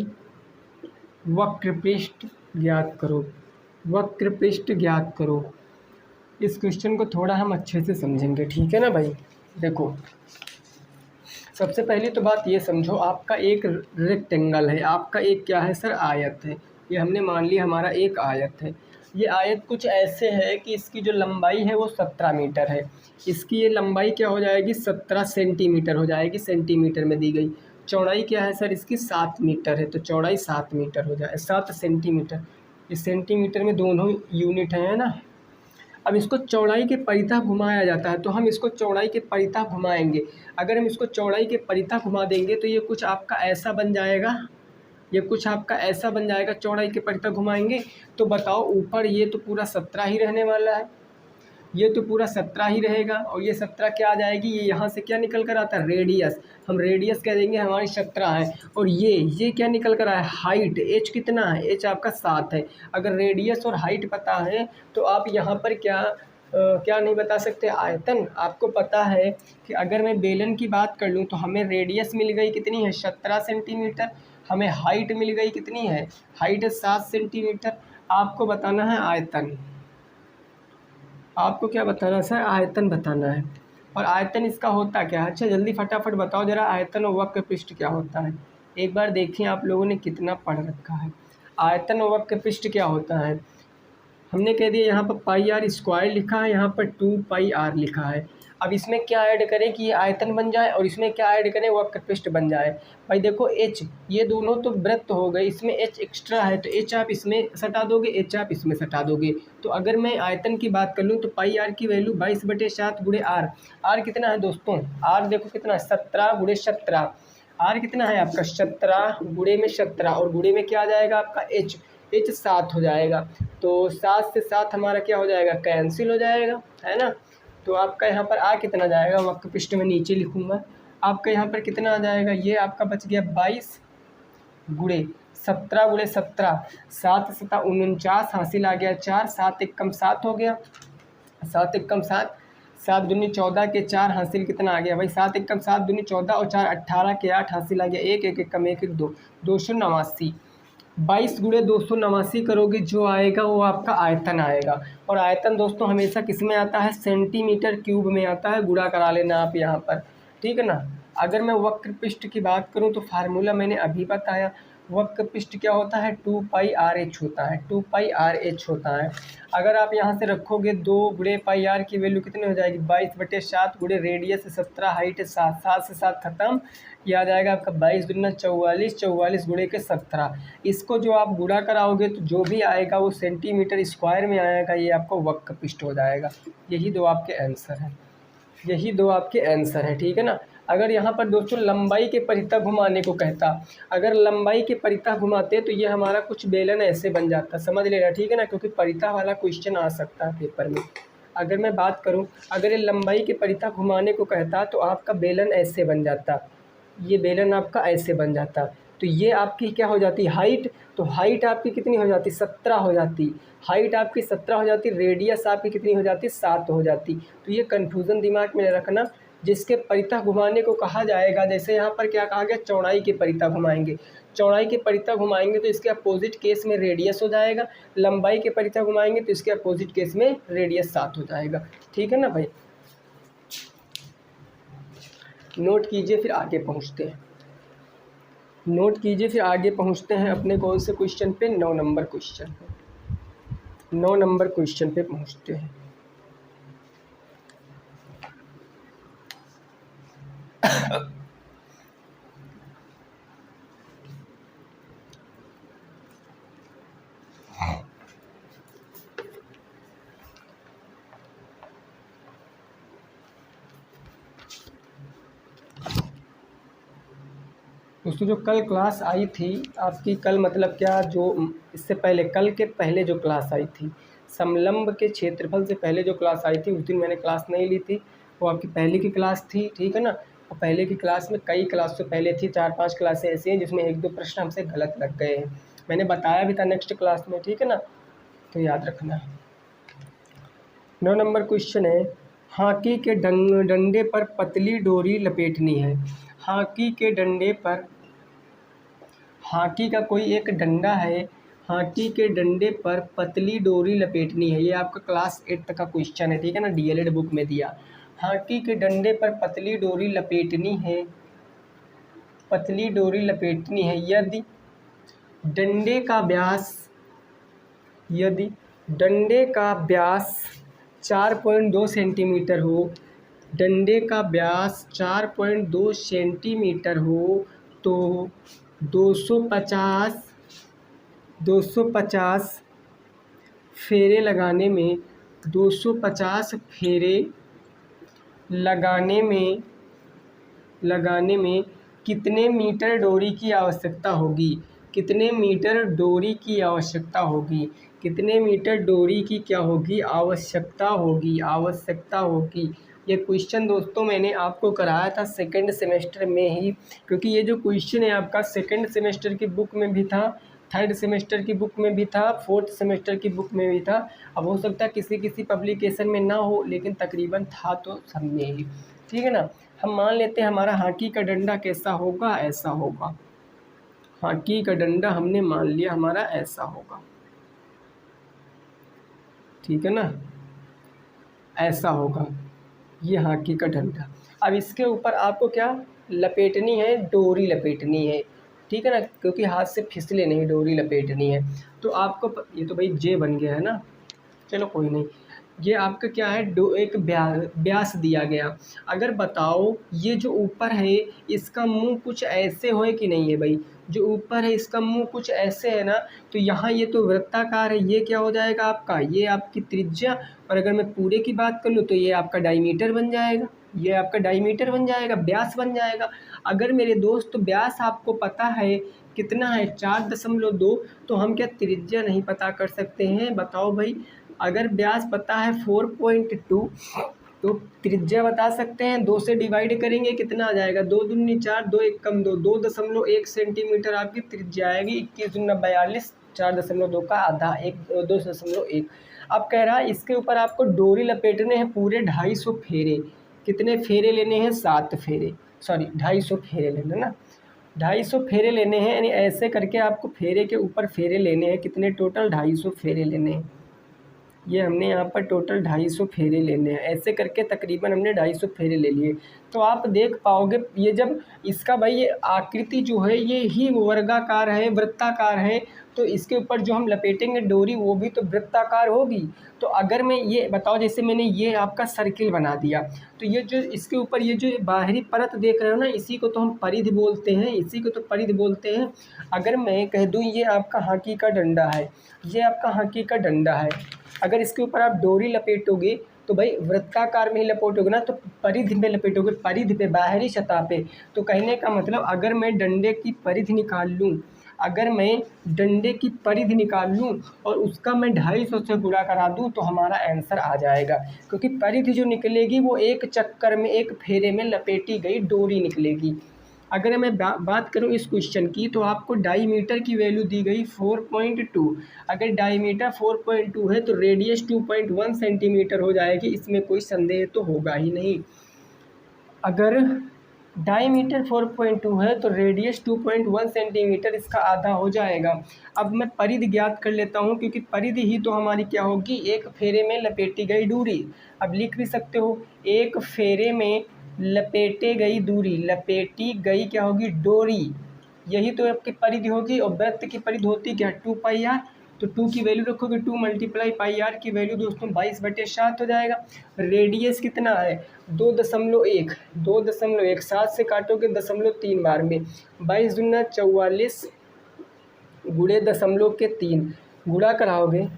वक्रपृष्ठ ज्ञात करो। इस क्वेश्चन को थोड़ा हम अच्छे से समझेंगे, ठीक है ना भाई। देखो सबसे पहली तो बात ये समझो, आपका एक रेक्टेंगल है, आपका एक क्या है सर, आयत है। ये हमने मान लिया हमारा एक आयत है। ये आयत कुछ ऐसे है कि इसकी जो लंबाई है वो 17 मीटर है। इसकी ये लंबाई क्या हो जाएगी 17 सेंटीमीटर हो जाएगी, सेंटीमीटर में दी गई। चौड़ाई क्या है सर इसकी 7 मीटर है, तो चौड़ाई 7 मीटर हो जाए 7 सेंटीमीटर। इस सेंटीमीटर में दोनों यूनिट है ना। अब इसको चौड़ाई के परितः घुमाया जाता है, तो हम इसको चौड़ाई के परितः घुमाएंगे। अगर हम इसको चौड़ाई के परितः घुमा देंगे तो ये कुछ आपका ऐसा बन जाएगा, चौड़ाई के परितः घुमाएंगे तो बताओ ऊपर ये तो पूरा 17 ही रहने वाला है, ये तो पूरा 17 ही रहेगा, और ये 17 क्या आ जाएगी, ये यहाँ से क्या निकल कर आता है रेडियस, हम रेडियस कह देंगे हमारी 17 है। और ये क्या निकल कर आया हाइट, एच कितना है, एच आपका 7 है। अगर रेडियस और हाइट पता है तो आप यहाँ पर क्या नहीं बता सकते, आयतन। आपको पता है कि अगर मैं बेलन की बात कर लूँ तो हमें रेडियस मिल गई कितनी है 17 सेंटीमीटर, हमें हाइट मिल गई कितनी है, हाइट है 7 सेंटीमीटर। आपको बताना है आयतन, आपको क्या बताना है सर, आयतन बताना है। और आयतन इसका होता क्या है, अच्छा जल्दी फटाफट बताओ जरा, आयतन और वक्र पृष्ठ क्या होता है। एक बार देखिए आप लोगों ने कितना पढ़ रखा है। आयतन और वक्र पृष्ठ क्या होता है, हमने कह दिया यहाँ पर पाई आर स्क्वायर लिखा है, यहाँ पर 2 पाई आर लिखा है। अब इसमें क्या ऐड करें कि ये आयतन बन जाए, और इसमें क्या ऐड करें वक्र पृष्ठ बन जाए। भाई देखो एच, ये दोनों तो वृत्त हो गए, इसमें एच एक्स्ट्रा है तो एच आप इसमें सटा दोगे, एच आप इसमें सटा दोगे। तो अगर मैं आयतन की बात कर लूँ तो पाई आर की वैल्यू 22/7 गुणे आर। आर कितना है दोस्तों, आर देखो कितना है 17 गुणे 17। आर कितना है आपका 17 गुणे में 17, और गुणे में क्या आ जाएगा आपका एच। H 7 हो जाएगा। तो 7 से 7 हमारा क्या हो जाएगा, कैंसिल हो जाएगा, है ना। तो आपका यहाँ पर आ कितना जाएगा, वक्र पृष्ठ में नीचे लिखूँगा, आपका यहाँ पर कितना आ जाएगा, ये आपका बच गया 22 गुणे 17 गुणे 17, 7 सता 49 हासिल आ गया 4, 7 एकम 7 हो गया, 7 एकम 7, 7 दूनी 14 के 4 हासिल कितना आ गया भाई, 7 एकम 7 दूनी 14 और 4 18 के 8 हासिल आ गया 1, 1 एकम 1 1 2, 289। 22 गुणे 289 करोगे, जो आएगा वो आपका आयतन आएगा। और आयतन दोस्तों हमेशा किस में आता है, सेंटीमीटर क्यूब में आता है, गुणा करा लेना आप यहाँ पर, ठीक है ना। अगर मैं वक्र पृष्ठ की बात करूँ तो फार्मूला मैंने अभी बताया, वक्र पृष्ठ क्या होता है, 2 पाई आर एच होता है, 2 पाई आर एच होता है। अगर आप यहाँ से रखोगे 2 गुणे पाई आर की वैल्यू कितनी हो जाएगी, 22/7 गुणे रेडियस 17, हाइट 7, 7 से 7 खत्म, ये आ जाएगा आपका 22 दूना 44, 44 गुणे के 17। इसको जो आप गुणा कराओगे तो जो भी आएगा वो सेंटीमीटर स्क्वायर में आएगा, ये आपका वक्र पृष्ठ हो जाएगा। यही दो आपके आंसर हैं, यही दो आपके आंसर हैं, ठीक है ना। अगर यहाँ पर दोस्तों लंबाई के परितः घुमाने को कहता, अगर लंबाई के परितः घुमाते तो ये हमारा कुछ बेलन ऐसे बन जाता, समझ लेना, ठीक है ना, क्योंकि परितः वाला क्वेश्चन आ सकता है पेपर में। अगर मैं बात करूँ, अगर ये लंबाई के परितः घुमाने को कहता तो आपका बेलन ऐसे बन जाता, ये बेलन आपका ऐसे बन जाता। तो ये आपकी क्या हो जाती, हाइट, तो हाइट आपकी कितनी हो जाती, 17 हो जाती, हाइट आपकी 17 हो जाती, रेडियस आपकी कितनी हो जाती, 7 हो जाती। तो ये कन्फ्यूज़न दिमाग में रखना, जिसके परितः घुमाने को कहा जाएगा, जैसे यहाँ पर क्या कहा गया, चौड़ाई के परितः घुमाएंगे, चौड़ाई के परितः घुमाएंगे तो इसके अपोजिट केस में रेडियस हो जाएगा, लंबाई के परितः घुमाएंगे तो इसके अपोजिट केस में रेडियस 7 हो जाएगा, ठीक है ना भाई। नोट कीजिए, फिर आगे पहुँचते हैं, नोट कीजिए, फिर आगे पहुँचते हैं अपने कौन से क्वेश्चन पे, 9 नंबर क्वेश्चन पे, 9 नंबर क्वेश्चन पे पहुँचते हैं। दोस्तों जो कल क्लास आई थी आपकी, कल मतलब क्या, जो इससे पहले, कल के पहले जो क्लास आई थी, समलंब के क्षेत्रफल से पहले जो क्लास आई थी, उस दिन मैंने क्लास नहीं ली थी, वो आपकी पहले की क्लास थी, ठीक है ना। और पहले की क्लास में कई क्लास से पहले थी, 4-5 क्लासें ऐसी हैं जिसमें 1-2 प्रश्न हमसे गलत लग गए हैं, मैंने बताया भी था नेक्स्ट क्लास में, ठीक है ना, तो याद रखना। 9 नंबर क्वेश्चन है, हॉकी के डंडे पर पतली डोरी लपेटनी है, हॉकी के डंडे पर, हॉकी का कोई एक डंडा है, हॉकी के डंडे पर पतली डोरी लपेटनी है, ये आपका क्लास 8 का क्वेश्चन है, ठीक है ना, डीएलएड बुक में दिया। हॉकी के डंडे पर पतली डोरी लपेटनी है, पतली डोरी लपेटनी है, यदि डंडे का व्यास, यदि डंडे का व्यास 4.2 सेंटीमीटर हो, डंडे का व्यास 4.2 सेंटीमीटर हो, तो 250 फेरे लगाने में, 250 फेरे लगाने में कितने मीटर डोरी की आवश्यकता होगी, कितने मीटर डोरी की आवश्यकता होगी, कितने मीटर डोरी की क्या होगी, आवश्यकता होगी। ये क्वेश्चन दोस्तों मैंने आपको कराया था सेकंड सेमेस्टर में ही, क्योंकि ये जो क्वेश्चन है आपका सेकंड सेमेस्टर की बुक में भी था, थर्ड सेमेस्टर की बुक में भी था, फोर्थ सेमेस्टर की बुक में भी था। अब हो सकता है किसी पब्लिकेशन में ना हो, लेकिन तकरीबन था तो सब में ही, ठीक है ना। हम मान लेते हैं हमारा हॉकी का डंडा कैसा होगा, ऐसा होगा, हॉकी का डंडा हमने मान लिया हमारा ऐसा होगा, ठीक है ना, ऐसा होगा ये हॉकी का डंडा। अब इसके ऊपर आपको क्या लपेटनी है, डोरी लपेटनी है, ठीक है ना, क्योंकि हाथ से फिसले नहीं, डोरी लपेटनी है। तो आपको ये तो भाई जे बन गया है ना, चलो कोई नहीं, ये आपका क्या है, एक व्यास दिया गया। अगर बताओ ये जो ऊपर है इसका मुंह कुछ ऐसे हो कि नहीं है भाई, जो ऊपर है इसका मुंह कुछ ऐसे है ना, तो यहाँ ये तो वृत्ताकार है, ये क्या हो जाएगा आपका, ये आपकी त्रिज्या, और अगर मैं पूरे की बात कर लूँ तो ये आपका डायमीटर बन जाएगा, ये आपका डायमीटर बन जाएगा, व्यास बन जाएगा। अगर मेरे दोस्त व्यास आपको पता है कितना है 4.2। तो हम क्या त्रिज्या नहीं पता कर सकते हैं? बताओ भाई, अगर व्यास पता है 4.2 तो त्रिज्या बता सकते हैं। 2 से डिवाइड करेंगे कितना आ जाएगा? 2 दूनी 4, 2 एक कम 2, 2.1 सेंटीमीटर आपकी त्रिज्या आएगी। 21 दूना 42, 4.2 का आधा, 2.1। अब कह रहा है इसके ऊपर आपको डोरी लपेटने हैं पूरे 250 फेरे। कितने फेरे लेने हैं? 7 फेरे, सॉरी 250 फेरे लेना ना, 250 फेरे लेने हैं। यानी ऐसे करके आपको फेरे के ऊपर फेरे लेने हैं। कितने? टोटल 250 फेरे लेने हैं। ये हमने यहाँ पर टोटल 250 फेरे लेने हैं। ऐसे करके तकरीबन हमने 250 फेरे ले लिए। तो आप देख पाओगे ये जब इसका भाई ये आकृति जो है ये ही वर्गाकार है, वृत्ताकार है, तो इसके ऊपर जो हम लपेटेंगे डोरी वो भी तो वृत्ताकार होगी। तो अगर मैं ये बताओ, जैसे मैंने ये आपका सर्किल बना दिया, तो ये जो इसके ऊपर ये जो बाहरी परत देख रहे हो ना, इसी को तो हम परिधि बोलते हैं, इसी को तो परिधि बोलते हैं। अगर मैं कह दूँ ये आपका हॉकी का डंडा है, ये आपका हॉकी का डंडा है, अगर इसके ऊपर आप डोरी लपेटोगे तो भाई वृत्ताकार में ही लपेटोगे ना, तो परिधि में लपेटोगे, परिधि पे, बाहरी सतह पे। तो कहने का मतलब अगर मैं डंडे की परिधि निकाल लूँ, अगर मैं डंडे की परिधि निकाल लूँ और उसका मैं 250 से गुणा करा दूँ तो हमारा आंसर आ जाएगा। क्योंकि परिधि जो निकलेगी वो एक चक्कर में, एक फेरे में लपेटी गई डोरी निकलेगी। अगर मैं बात करूं इस क्वेश्चन की, तो आपको डाईमीटर की वैल्यू दी गई 4.2। अगर डाईमीटर 4.2 है तो रेडियस 2.1 सेंटीमीटर हो जाएगी, इसमें कोई संदेह तो होगा ही नहीं। अगर डाईमीटर 4.2 है तो रेडियस 2.1 सेंटीमीटर, इसका आधा हो जाएगा। अब मैं परिधि ज्ञात कर लेता हूँ, क्योंकि परिधि ही तो हमारी क्या होगी? एक फेरे में लपेटी गई दूरी। अब लिख भी सकते हो, एक फेरे में लपेटे गई दूरी, लपेटी गई क्या होगी? डोरी। यही तो आपकी परिधि होगी। और वृत्त की परिधि होती क्या? 2πr। तो 2 की वैल्यू रखोगे, 2 × πr की वैल्यू दोस्तों 22/7 हो जाएगा। रेडियस कितना है? 2.1, 2.1, 7 से काटोगे 0.3 बार में, 22 दूना 44 गुणे 0.3, गुणा कराओगे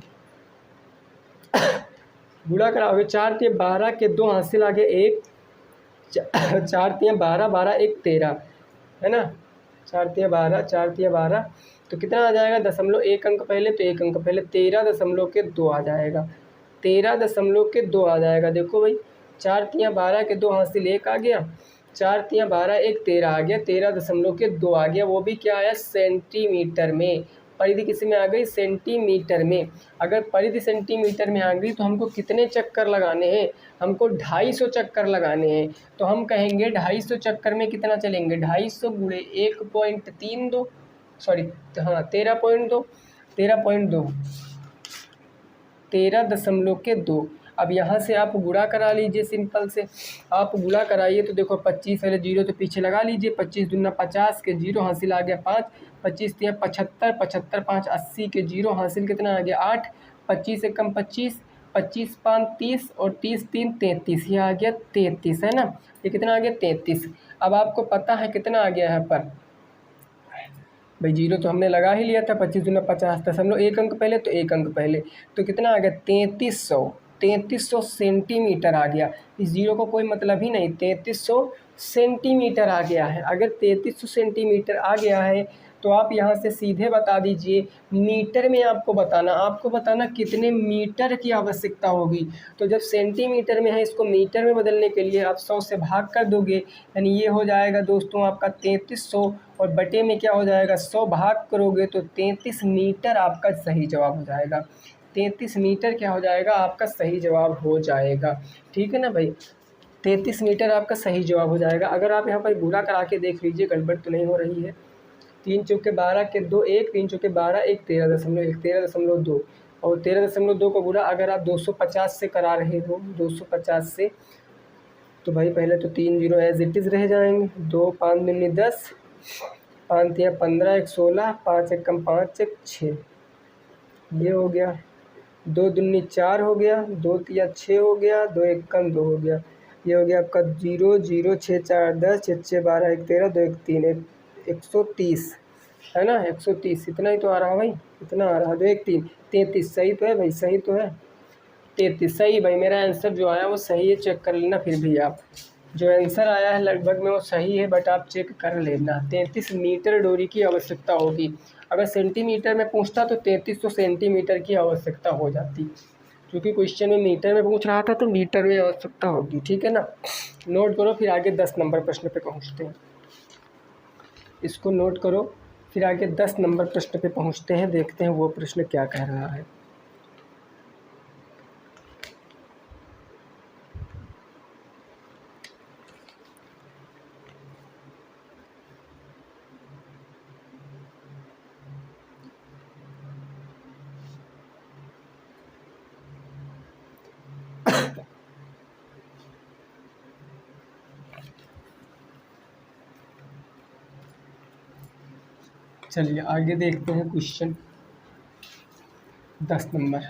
4 × 12 के 2 हासिल आगे 1, 4 × 12, 12 1 13 है ना, 4 × 12, 4 × 12, तो कितना आ जाएगा? 0.1 अंक पहले, तो 1 अंक पहले 13.2 आ जाएगा, 13.2 आ जाएगा। देखो भाई, 4 × 12 के 2 हासिल 1 आ गया, 4 × 12 1 13 आ गया, 13.2 आ गया। वो भी क्या आया? सेंटीमीटर में। परिधि किस में आ गई? सेंटीमीटर में। अगर परिधि सेंटीमीटर में आ गई तो हमको कितने चक्कर लगाने हैं? हमको 250 चक्कर लगाने हैं। तो हम कहेंगे 250 चक्कर में कितना चलेंगे? 250 गुणे 1.32, सॉरी हाँ 13.2, 13.2। अब यहाँ से आप गुणा करा लीजिए, सिंपल से आप गुणा कराइए तो देखो 25 वाले जीरो तो पीछे लगा लीजिए, 25 दूना 50 के जीरो हासिल आ गया 5, 25 × 75, 75 5 80 के जीरो हासिल कितना आ गया 8, 25 से कम 25, 25 5 30 और 30 3 33, ये आ गया 33 है ना, ये कितना आ गया 33। अब आपको पता है कितना आ गया यहाँ पर भाई, जीरो तो हमने लगा ही लिया था, 25 दूना 50, 1 अंक पहले तो 1 अंक पहले, तो कितना आ गया 3300 सेंटीमीटर आ गया। इस जीरो को कोई मतलब ही नहीं, 3300 सेंटीमीटर आ गया है। अगर 3300 सेंटीमीटर आ गया है तो आप यहाँ से सीधे बता दीजिए मीटर में, आपको बताना कितने मीटर की आवश्यकता होगी। तो जब सेंटीमीटर में है, इसको मीटर में बदलने के लिए आप 100 से भाग कर दोगे, यानी ये हो जाएगा दोस्तों आपका 3300, और बटे में क्या हो जाएगा 100 भाग करोगे तो 33 मीटर आपका सही जवाब हो जाएगा। 33 मीटर क्या हो जाएगा? आपका सही जवाब हो जाएगा। ठीक है ना भाई, 33 मीटर आपका सही जवाब हो जाएगा। अगर आप यहाँ पर गुणा करा के देख लीजिए, गड़बड़ तो नहीं हो रही है। 3 चौके 12 के 2 1, 3 चौके 12 1, 13.1, 13.2, और 13.2 को गुणा अगर आप 250 से करा रहे हो, 250 से, तो भाई पहले तो 3 जीरो एज इट इज़ रह जाएंगे, 2 5 दूनी 10, 5 3 15, 1 16, 5 1 कम 5 1 6, ये हो गया, 2 दूनी 4 हो गया, 2 3 6 हो गया, 2 1 कम 2 हो गया, ये हो गया आपका 0 0 6 4 10, 6 6 12 1 13, 2 1 3, 130 है ना, 130 इतना ही तो आ रहा भाई, इतना आ रहा, 2 1 3 33, सही तो है भाई, सही तो है 33, सही भाई, मेरा आंसर जो आया वो सही है, चेक कर लेना फिर भी आप। जो आंसर आया है लगभग में वो सही है, बट आप चेक कर लेना। 33 मीटर डोरी की आवश्यकता होगी। अगर सेंटीमीटर में पूछता तो 33 सेंटीमीटर की आवश्यकता हो जाती, क्योंकि क्वेश्चन में मीटर में पूछ रहा था तो मीटर में आवश्यकता होगी। ठीक है ना, नोट करो, फिर आगे 10 नंबर प्रश्न पे पहुँचते हैं। इसको नोट करो, फिर आगे 10 नंबर प्रश्न पे पहुँचते हैं, देखते हैं वो प्रश्न क्या कह रहा है। चलिए आगे देखते हैं क्वेश्चन 10 नंबर।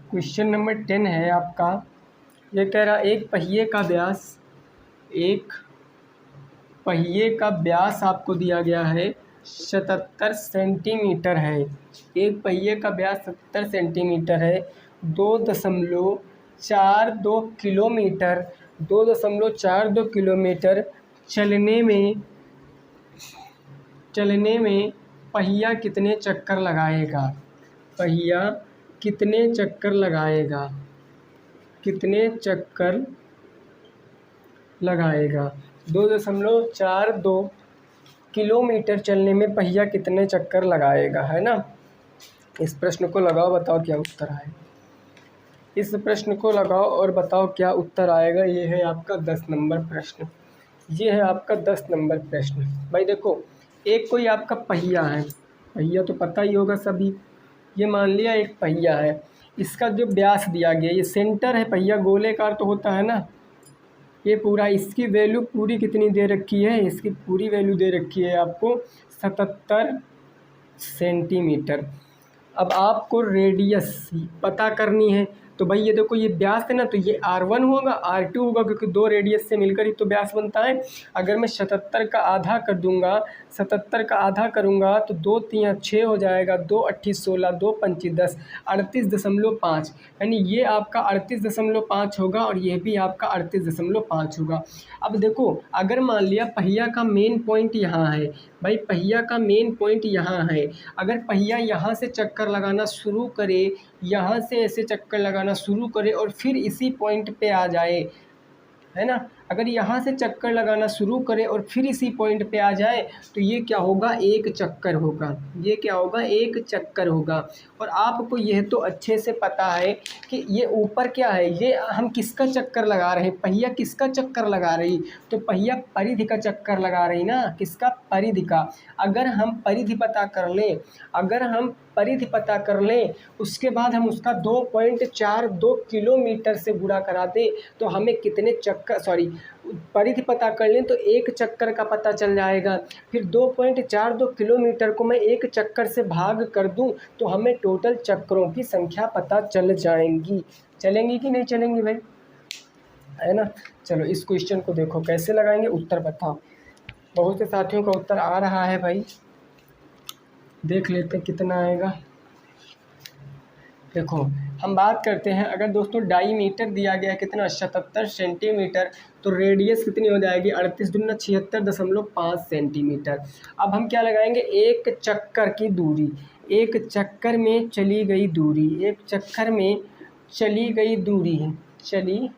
क्वेश्चन नंबर 10 है आपका। ये कह रहा एक पहिए का व्यास आपको दिया गया है 77 सेंटीमीटर है। एक पहिए का व्यास 77 सेंटीमीटर है। 2.42 किलोमीटर 2.42 किलोमीटर चलने में पहिया कितने चक्कर लगाएगा? पहिया कितने चक्कर लगाएगा? कितने चक्कर लगाएगा? 2.42 किलोमीटर चलने में पहिया कितने चक्कर लगाएगा, है ना। इस प्रश्न को लगाओ, बताओ क्या उत्तर आए। इस प्रश्न को लगाओ और बताओ क्या उत्तर आएगा। ये है आपका 10 नंबर प्रश्न। ये है आपका 10 नंबर प्रश्न। भाई देखो, एक कोई आपका पहिया है, पहिया तो पता ही होगा सभी। ये मान लिया एक पहिया है, इसका जो व्यास दिया गया, ये सेंटर है, पहिया गोलेकार तो होता है ना। ये पूरा, इसकी वैल्यू पूरी कितनी दे रखी है? इसकी पूरी वैल्यू दे रखी है आपको 77 सेंटीमीटर। अब आपको रेडियस पता करनी है, तो भाई ये देखो, ये व्यास है ना, तो ये R1 होगा, R2 होगा, क्योंकि 2 रेडियस से मिलकर ही तो व्यास बनता है। अगर मैं 77 का आधा कर दूंगा, 77 का आधा करूंगा तो 2 3 6 हो जाएगा, 2 8 16, 2 5 10, 38.5, यानी ये आपका 38.5 होगा और ये भी आपका 38.5 होगा। अब देखो, अगर मान लिया पहिया का मेन पॉइंट यहाँ है, भाई पहिया का मेन पॉइंट यहाँ है, अगर पहिया यहाँ से चक्कर लगाना शुरू करे, यहाँ से ऐसे चक्कर लगाना शुरू करे और फिर इसी पॉइंट पे आ जाए, है ना, अगर यहाँ से चक्कर लगाना शुरू करे और फिर इसी पॉइंट पे आ जाए, तो ये क्या होगा? एक चक्कर होगा। ये क्या होगा? एक चक्कर होगा। और आपको यह तो अच्छे से पता है कि ये ऊपर क्या है, ये हम किसका चक्कर लगा रहे हैं? पहिया किसका चक्कर लगा रही? तो पहिया परिधि का चक्कर लगा रही ना। किसका? परिधि का। अगर हम परिधि पता कर लें, उसके बाद हम उसका 2.42 किलोमीटर से गुणा करा दें, तो हमें कितने चक्कर, परिधि पता कर लें तो एक चक्कर का पता चल जाएगा। फिर 2.42 किलोमीटर को मैं एक चक्कर से भाग कर दूं, तो हमें टोटल चक्करों की संख्या पता चल जाएंगी। चलेंगी कि नहीं चलेंगी भाई, है ना। चलो इस क्वेश्चन को देखो कैसे लगाएंगे, उत्तर बताओ। बहुत से साथियों का उत्तर आ रहा है भाई, देख लेते हैं कितना आएगा। देखो, हम बात करते हैं, अगर दोस्तों डाईमीटर दिया गया है कितना? 77 सेंटीमीटर, तो रेडियस कितनी हो जाएगी? 38 दूना 76.5 सेंटीमीटर। अब हम क्या लगाएंगे? एक चक्कर की दूरी, एक चक्कर में चली गई दूरी, एक चक्कर में चली गई दूरी है, चली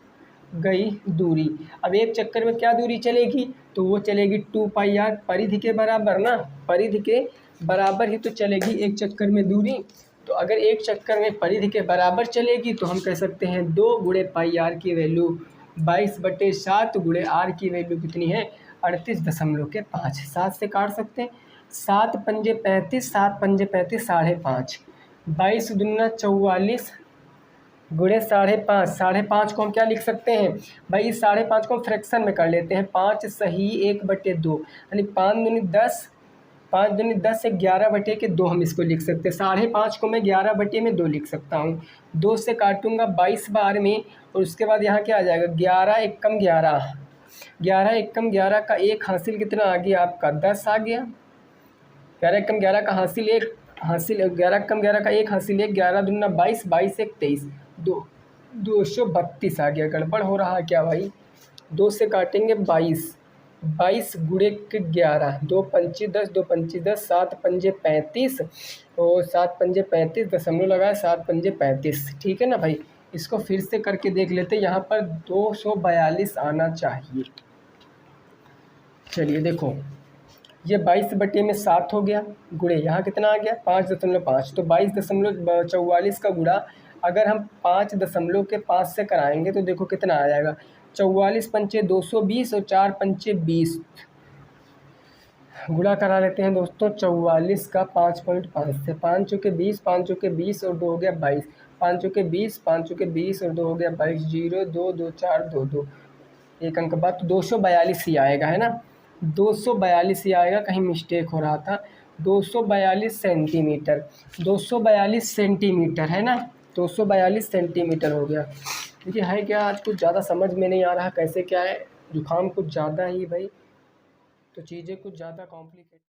गई दूरी। अब एक चक्कर में क्या दूरी चलेगी? तो वो चलेगी 2πr, परिधि के बराबर ना, परिधि के बराबर ही तो चलेगी एक चक्कर में दूरी। तो अगर एक चक्कर में परिधि के बराबर चलेगी तो हम कह सकते हैं 2 गुणे πr की वैल्यू 22/7 गुणे r की वैल्यू कितनी है? 38.5। 7 से काट सकते हैं, 7 पंजे 35, 7 पंजे 35, 5.5, 22 दूना 44 गुणे 5.5। 5.5 को हम क्या लिख सकते हैं भाई? 5.5 को हम फ्रैक्शन में कर लेते हैं, 5 सही 1/2, यानी 5 दूनी 10, 5 दूनी 10 से 11/2 हम इसको लिख सकते हैं। 5.5 को मैं 11/2 लिख सकता हूँ। 2 से काटूंगा 22 बार में, और उसके बाद यहाँ क्या आ जाएगा? 11 × 11, 11 एकम 11 का एक हासिल कितना आ गया आपका 10 आ गया। 11 एकम 11 का हासिल 11 एकम 11 का एक हासिल 1, 11 दूना 22, 22 एक 23, 232 आ गया। गड़बड़ हो रहा है क्या भाई? 2 से काटेंगे 22, 22 गुणे के 11, 2 पंचे 10, 2 पंचे 10, 7 पंजे 35 और 7 पंजे 35, दशमलव लगाए 7 पंजे 35। ठीक है ना भाई? इसको फिर से करके देख लेते हैं। यहाँ पर 242 आना चाहिए। चलिए देखो, ये 22/7 हो गया, गुणे यहाँ कितना आ गया 5.5। तो 22.44 का गुणा अगर हम 5.5 से कराएंगे तो देखो कितना आ जाएगा। 44 पंचे 220 और 4 पंचे 20। गुणा करा लेते हैं दोस्तों 44 का 5.5 से। 5 चौके 20, 5 चौके 20 और 2 हो गया 22। 5 चौके 20, 5 चौके 20 और 2 हो गया 22। 0 2 2 4 2 2, एक अंक बाद तो 242 ही आएगा, है ना? 242 ही आएगा, कहीं मिस्टेक हो रहा था। 242 सेंटीमीटर, 242 सेंटीमीटर है ना? 242 सेंटीमीटर हो गया। देखिए है क्या, आज कुछ ज़्यादा समझ में नहीं आ रहा कैसे क्या है, जुकाम कुछ ज़्यादा ही भाई, तो चीज़ें कुछ ज़्यादा कॉम्प्लिकेटेड।